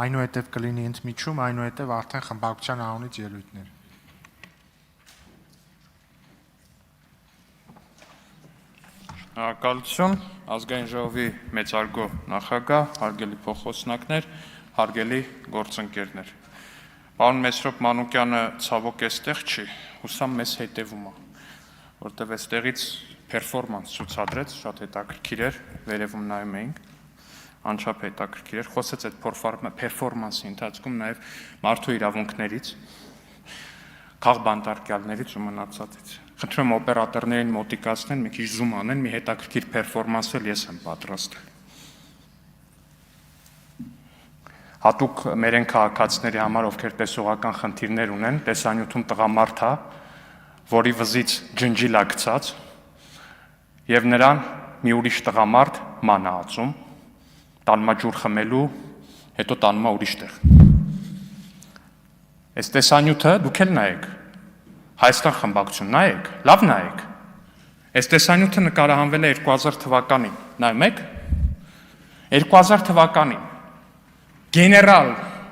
այնուհետև կլինի ընդմիջում, այնուհետև արդեն խմբակցության անունից ելույթներ։ Շնորհակալություն, ազգային ժողովի մեծարգո նախագահ, հարգելի փոխոսնակներ, հարգելի գործընկերներ։ Պարոն Մեսրոպ Մանուկյանը ցավոք էստեղ չի, հուսամ մեզ հետևում է, որտեղ այստեղից performance ցուցադրեց, շատ հետաքրքիր էր, վերևում նայում էինք, անչափ հետաքրքիր էր, խոսեց այդ performance-ի ընթացքում նաև մարդու իրավունքներից, քաղբանտարկյալներից ու մնացածից։ Խնդրում եմ օպերատորներին մոտիկացնեն, մի քիչ զում անեն, մի հետաքրքիր performance էլ ես եմ պատրաստ։ Հատուկ մեր են քաղաքացիների համար, ովքեր տեսողական խնդիրներ ունեն, տեսանյութում տղամարդ է, որի վզից ջնջիլ է գցած, եւ նրան մի ուրիշ տղամարդ ման է ածում, տանում է ջուր խմելու, հետո տանում է ուրիշ տեղ։ Այս տեսանյութը դուք էլ նայեք, Հայաստան խմբակցություն նայեք, լավ նայեք։ Այս տեսանյութը նկարահանվել է 2000 թվականին, նայում եք։ 2000 թվականին գեներալ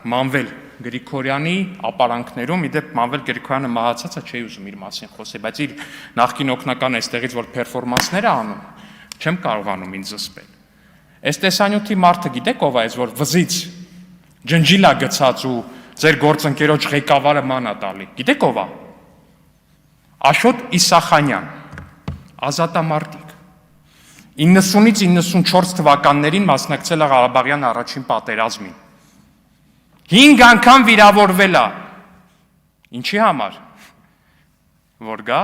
Մանվել Գրիգորյանի ապարանքներում, իդեպ Մանվել Գրիգորյանը մահացած է, չի ուզում իր մասին խոսել, բայց իր նախկին օգնական այստեղից որ performance-ներ է անում, չեմ կարողանում ինձ զսպել։ Այս տեսանյութի մարդը գիտեք ով է, այս որ վզից ջնջիլ է գցած ու ձեր գործընկերոջ ղեկավարը ման է տալի։ Գիտեք ով է։ Աշոտ Իսախանյան, ազատամարտիկ, 90-ից 94 թվականներին մասնակցել է Ղարաբաղյան առաջին պատերազմին, 5 անգամ վիրավորվել է, ինչի համար, որ գա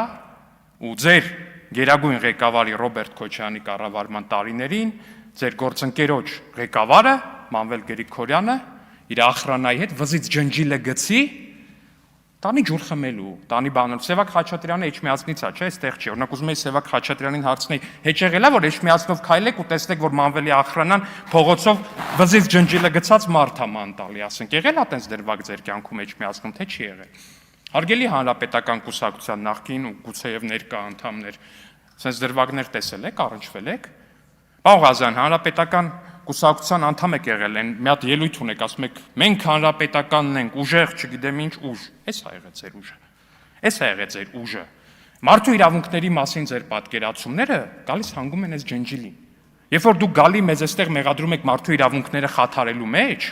ու ձեր գերագույն ղեկավարի Ռոբերտ Քոչարյանի կառավարման տարիներին, ձեր գործընկերոջ ղեկավարը Մանվել Գրիգորյանը իր ախրանայի հետ վզից ջնջիլը գցի, տանի ջուր խմելու, տանի բաներ։ Սևակ Խաչատրյանը Էջմիածնից է, չէ՞, այստեղ չի։ Օրինակ ուզում եի Սևակ Խաչատրյանին հարցնեի, հետ եղել է, որ Էջմիածնով քայլեք ու տեսնեք, որ Մանվելի ախրանան փողոցով վզից ջնջիլը գցած մարդ է ման տալի, ասենք, եղել է տենց դրվագ ձեր կյանքում Էջմիածնում, թե չի եղել։ Հարգելի Հանրապետական կուսակցության նախկին ու գուցեև ներկա անդամներ, sense դրվագներ տեսել եք, առնչվել եք։ Պարոն Ղազարյան, Հանրապետական կուսակցության անդամ եք եղել, են մի հատ ելույթ ունեք, ասում եք, մենք հանրապետականն ենք, ուժեղ, չգիտեմ ինչ ուժ, էս է եղել ձեր ուժը, էս է եղել ձեր ուժը։ Մարդու իրավունքների մասին ձեր պատկերացումները գալիս հանգում են այս ջնջիլին։ Երբ որ դուք գալի մեզ այստեղ մեղադրում եք մարդու իրավունքները խաթարելու մեջ,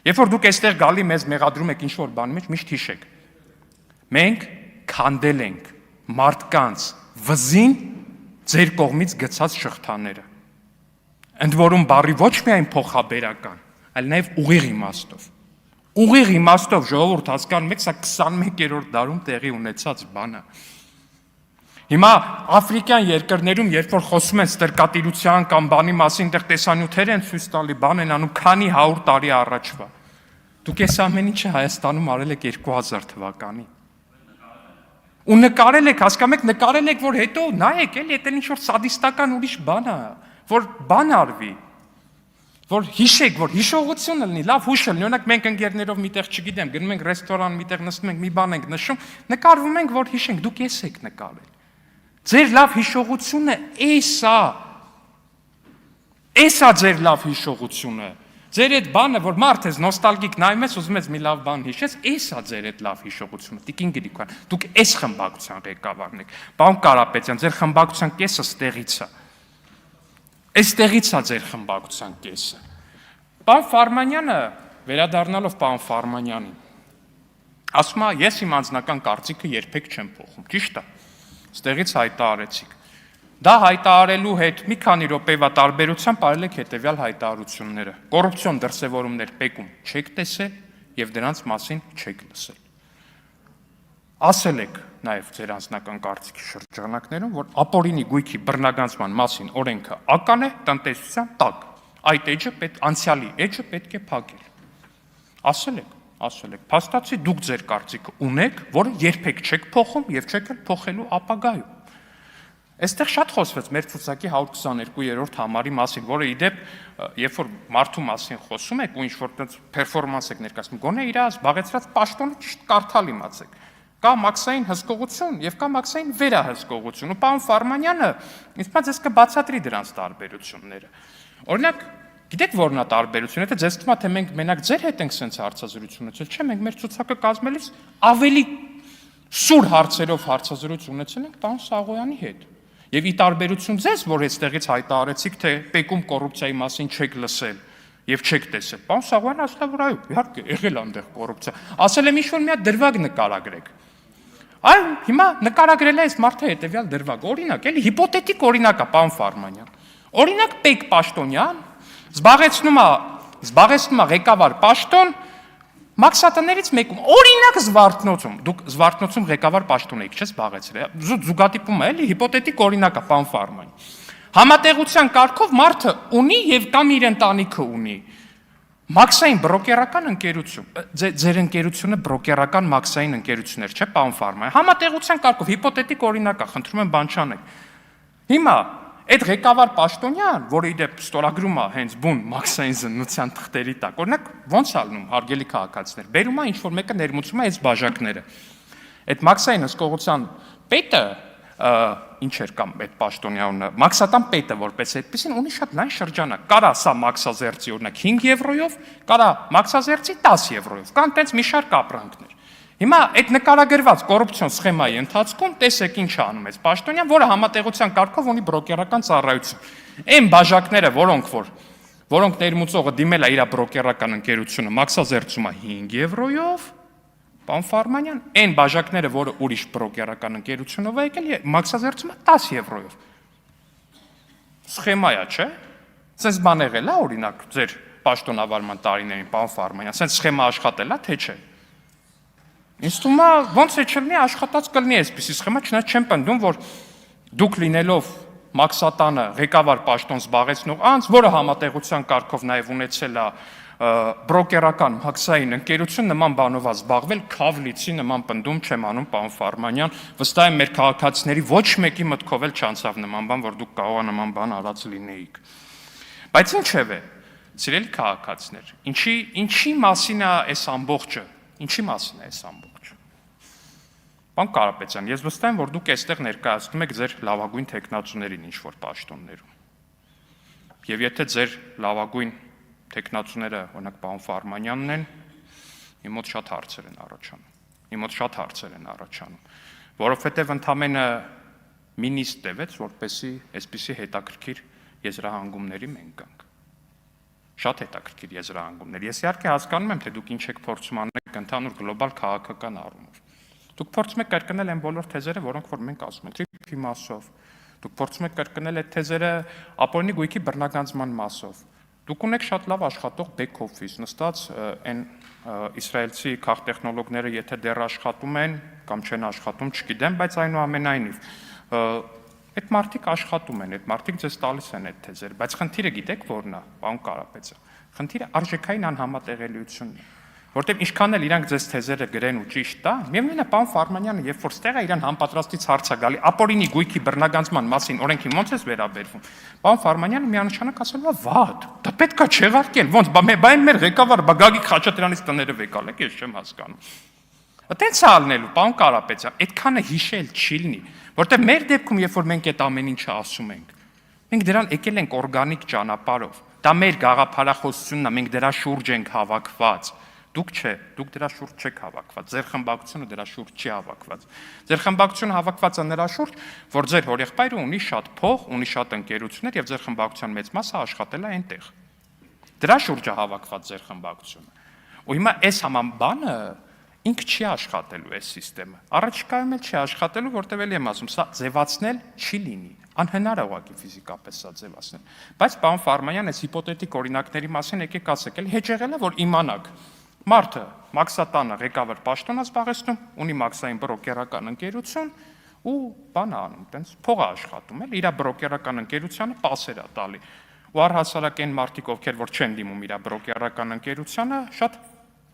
երբ որ դուք այստեղ գալի մեզ մեղադրում եք ինչ-որ բանի մեջ, միշտ հիշեք։ Մենք քանդել ենք մարդկանց վզին ձեր կողմից գցած շղթաները։ Ընդ որում բառի ոչ միայն փոխաբերական, այլ նաև ուղիղ իմաստով։ Ուղիղ իմաստով ժողովուրդ հասկանում եք, սա 21-րդ դարում տեղի ունեցած բան է։ Հիմա աֆրիկյան երկրներում, երբ որ խոսում են ստրկատիրության կամ բանի մասին, դեռ տեսանյութեր են ցույց տալի, բան են անում, քանի 100 տարի առաջվա։ Դուք այս ամեն ինչը Հայաստանում արել եք 2000 թվականին։ Ու նկարել եք, հասկանում եք, նկարել եք, որ հետո նայեք, էլի դա ինչ որ սադիստական ուրիշ բան է, որ բան արվի, որ հիշեք, որ հիշողությունը լինի, լավ հուշ լինի, օրինակ մենք ընկերներով միտեղ, չգիտեմ, գնում ենք ռեստորան, միտեղ նստում ենք, մի բան ենք նշում, նկարվում ենք, որ հիշենք, դուք ես եք նկարել։ Ձեր լավ հիշողությունը էսա ձեր լավ հիշողությունը։ Ձեր այդ բանը, որ մարդ ես նոստալգիկ նայում ես, ուզում ես մի լավ բան հիշես, էսա ձեր այդ լավ հիշողությունը։ Տիկին Գրիգորյան, դուք էս խմբակցության ղեկավարն եք։ Պարոն Կարապետյան, ձեր խմբակցության կեսը ստեղից է։ Այստեղից է ձեր խմբակցության կեսը։ Պարոն Ֆարմանյանը, վերադառնալով պարոն Ֆարմանյանին, ասում է, ես իմ անձնական կարծիքը երբեք չեմ փոխում, ճիշտ է։ Ստեղից հայտարարեցիք։ Դա հայտարարելու հետ մի քանի րոպեվա տարբերությամբ արել եք հետևյալ հայտարարությունները։ Կոռուպցիոն դրսևորումներ Պեկում չեք տեսել եւ դրանց մասին չեք լսել։ Ասել եք նաև ձեր անձնական կարծիքի շրջանակներում, որ ապօրինի գույքի բռնագանցման մասին օրենքը ական է տնտեսության տակ։ Այդ էջը անցյալի էջը պետք է փակել։ Ասել եք, փաստացի դուք ձեր կարծիքը ունեք, որը երբեք չեք փոխում եւ չեք էլ փոխելու ապագայում։ Այստեղ շատ խոսվեց մեր ցուցակի 122-րդ համարի մասին, որը իդեպ, երբ որ մարդու մասին խոսում եք ու ինչ-որ տենց performance եք ներկայացնում, գոնե իր զբաղեցրած պաշտոնը ճիշտ կարդալ իմացեք։ Կա մաքսային հսկողություն եւ կա մաքսային վերահսկողություն։ Ու պարոն Ֆարմանյանը, ինձ թվում է, ձեզ կբացատրի դրանց տարբերությունները։ Օրինակ, Գիտեք որն է տարբերությունը, եթե ձեզ թվում է թե մենք մենակ ձեր հետ ենք sense հարցազրույց ունեցել, չէ, մենք մեր ցուցակը կազմելիս ավելի սուր հարցերով հարցազրույց ունեցել ենք պարոն Սաղոյանի հետ։ Եվ ի տարբերություն ձեզ, որ այստեղից հայտարարեցիք, թե պեկում կոռուպցիայի մասին չեք լսել եւ չեք տեսել։ Պարոն Սաղոյանը ասել է, որ այո, իհարկե, եղել է այնտեղ կոռուպցիա։ Ասել եմ ինչ-որ մի հատ դրվագ նկարագրեք։ Այո, հիմա նկարագրել է այս մարդը հետեւյալ դրվագ։ Օրինակ, էլի հիպոթետիկ օրինակ է, պարոն Ֆարմանյան։ Օրինակ Պեկ Պաշտոնյան զբաղեցնում է ղեկավար պաշտոն մաքսատներից մեկում, օրինակ Զվարթնոցում, դուք Զվարթնոցում ղեկավար պաշտոն եք, չէ՞, զբաղեցրել։ Զուգադիպում է, էլի հիպոթետիկ օրինակ է, պարոն Ֆարման։ Համատեղության կարգով մարդը ունի եւ կամ իր ընտանիքը ունի մաքսային բրոկերական ընկերություն։ Ձեր ընկերությունը բրոկերական մաքսային ընկերություններ, չէ՞, պարոն Ֆարման։ Համատեղության կարգով հիպոթետիկ օրինակ է, խնդրում եմ բան չանեք։ Հիմա այդ ղեկավար պաշտոնյան, որը իդեպ ստորագրում է հենց բուն մաքսային զննության թղթերի տակ, օրինակ ոնց է ալնում հարգելի քաղաքացիներ, բերում է ինչ-որ մեկը ներմուծում է այս բաժակները։ Այդ մաքսային հսկողության պետը, ինչ էր կամ այդ պաշտոնյանը, մաքսատան պետը որպես այդպեսին ունի շատ լայն շրջանակ։ Կարա սա մաքսազերծի օրինակ 5 եվրոյով, կարա մաքսազերծի 10 եվրոյով, կան տենց մի շարք ապրանքներ։ Հիմա այդ նկարագրված կոռուպցիոն սխեմայի ընթացքում տեսեք ինչ անում այս պաշտոնյան, որը համատեղության կարգով ունի բրոկերական ծառայություն։ Այն բաժակները, որոնք ներմուծողը դիմել է իր բրոկերական ընկերությունը, մաքսազերծում է 5 եվրոյով, պարոն Ֆարմանյան, այն բաժակները, որը ուրիշ բրոկերական ընկերությունով է եկել, մաքսազերծում է 10 եվրոյով։ Սխեմա է, չէ՞։ Սենց բան եղել է, օրինակ, ձեր պաշտոնավարման տարիներին, պարոն Ֆարմանյան, սենց սխեմա աշխատել է, թե չէ։ Ինձ թվում է ոնց է չլինի աշխատած կլինի այսպիսի սխեմա, չնայած չեմ պնդում, որ դուք լինելով մաքսատանը ղեկավար պաշտոն զբաղեցնող անձ, որը համատեղության կարգով նաև ունեցել է բրոկերական մաքսային ընկերություն նման բանով զբաղվել, քավլիցի նման պնդում չեմ անում, պարոն Ֆարմանյան, վստահ եմ մեր քաղաքացիների ոչ մեկի մտքով էլ չանցավ նման բան, որ դուք կարող եք նման բան արած լինեիք։ Բայց ինչևէ, սիրելի քաղաքացիներ, ինչի մասին է այս ամբողջը։ Ինչի մասին է այս ամբողջը։ Պարոն Կարապետյան, ես վստահ եմ, որ դուք այստեղ ներկայացնում եք ձեր լավագույն տեխնացուներին ինչ-որ պաշտոններում։ Եվ եթե ձեր լավագույն տեխնացուները, օրինակ պարոն Ֆարմանյանն են, իմ մոտ շատ հարցեր են առաջանում, որովհետև ընդամենը մի նիստ տևեց, որպեսզի այսպիսի հետաքրքիր եզրահանգումների մենք գանք։ Շատ հետաքրքիր եզրահանգումներ։ Ես իհարկե հասկանում եմ, թե դուք ինչ եք փորձում անել ընդհանուր գլոբալ քաղաքական առումով։ Դուք փորձում եք կրկնել այն բոլոր թեզերը, որոնք որ մենք ասում ենք, տրիփի մասով։ Դուք փորձում եք կրկնել այդ թեզերը ապօրինի գույքի բռնագանձման մասով։ Դուք ունեք շատ լավ աշխատող back office, նստած այն իսրայելցի քաղտեխնոլոգները, եթե դեռ աշխատում են կամ չեն աշխատում, չգիտեմ, բայց այնուամենայնիվ այդ մարդիկ աշխատում են, այդ մարդիկ ձեզ տալիս են այդ թեզերը, բայց խնդիրը գիտեք որն է, պարոն Կարապետյան։ Խնդիրը արժեքային անհամատեղելիությունն է, որտեղ ինչքան էլ իրանք ձեզ թեզերը գրեն ու ճիշտ տան, միևնույն է պարոն Ֆարմանյանը, երբ որ ստեղ է իրան համապատրաստից հարց է գալի, ապօրինի գույքի բռնագանձման մասին օրենքին ո՞նց է վերաբերվում։ Պարոն Ֆարմանյանը միանշանակ ասել է վատ, դա պետք է չեղարկել, ոնց, բա այն մեր ղեկավար Գագիկ Խաչատրյանից տները վեկալ եք, ես չեմ հասկանում։ Այդտենց է ալնելու, պարոն Կարապետյան, այդքանը հիշել չի լինի, որտեղ մեր դեպքում, երբ որ մենք այդ ամեն ինչը ասում ենք, մենք դրան եկել ենք օրգանիկ ճանապարհով։ Դա մեր գաղափարախոսությունն է, մենք դրա շուրջ ենք հավաքված։ Դուք չէ, դուք դրա շուրջ չեք հավաքված։ Ձեր խմբակցությունը դրա շուրջ չի հավաքված։ Ձեր խմբակցությունը հավաքված է նրա շուրջ, որ ձեր հորեղբայրը ունի շատ փող, ունի շատ ընկերություններ եւ ձեր խմբակցության մեծ մասը աշխատել է այնտեղ։ Դրա շուրջ է հավաքված ձեր խմբակցությունը։ Ու հիմա այս համան բանը ինքը չի աշխատելու այս համակարգը։ Առաջիկայում էլ չի աշխատելու, որտեղ էլ եմ ասում, սա ձևացնել չի լինի։ Անհնար է ուղղակի ֆիզիկապես սա ձևացնել։ Բայց պարոն Ֆարմանյան, այս հիպոթետիկ օրինակների մասին եկեք ասեք, էլ հեչ եղել է, որ իմանաք։ Մարդը մաքսատանը ղեկավար պաշտոն է զբաղեցնում, ունի մաքսային բրոկերական ընկերություն ու բան է անում, տենց փող է աշխատում, էլ իր բրոկերական ընկերությանը պասեր է տալի։ Ու առհասարակ այն մարդիկ, ովքեր որ չեն դիմում իր բրոկերական ընկերությանը, շատ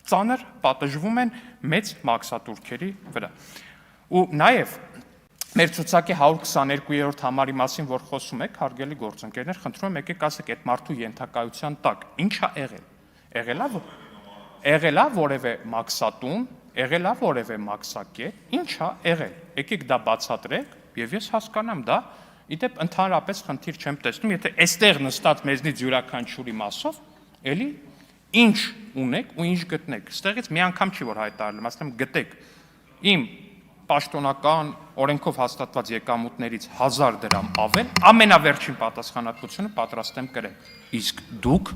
ծանր պատժվում են մեծ մաքսատուրքերի վրա։ Ու նաև մեր ցուցակի 122-րդ համարի մասին, որ խոսում եք, հարգելի գործընկերներ, խնդրում եմ եկեք ասեք այդ մարդու ենթակայության տակ ինչ է եղել։ Եղել է որևէ մաքսատուն, եղել է որևէ մաքսակետ, ինչ է եղել։ Եկեք դա բացատրեք, եւ ես հասկանամ դա Իդեպ ընդհանրապես խնդիր չեմ տեսնում, եթե այստեղ նստած մեզնից յուրաքանչյուրի մասով, էլի ինչ ունեք ու ինչ գտնեք։ Ստեղից մի անգամ չի որ հայտարարել, ասեմ գտեք իմ պաշտոնական օրենքով հաստատված եկամուտներից 1000 դրամ ավել, ամենավերջին պատասխանատվությունը պատրաստ եմ կրել։ Իսկ դուք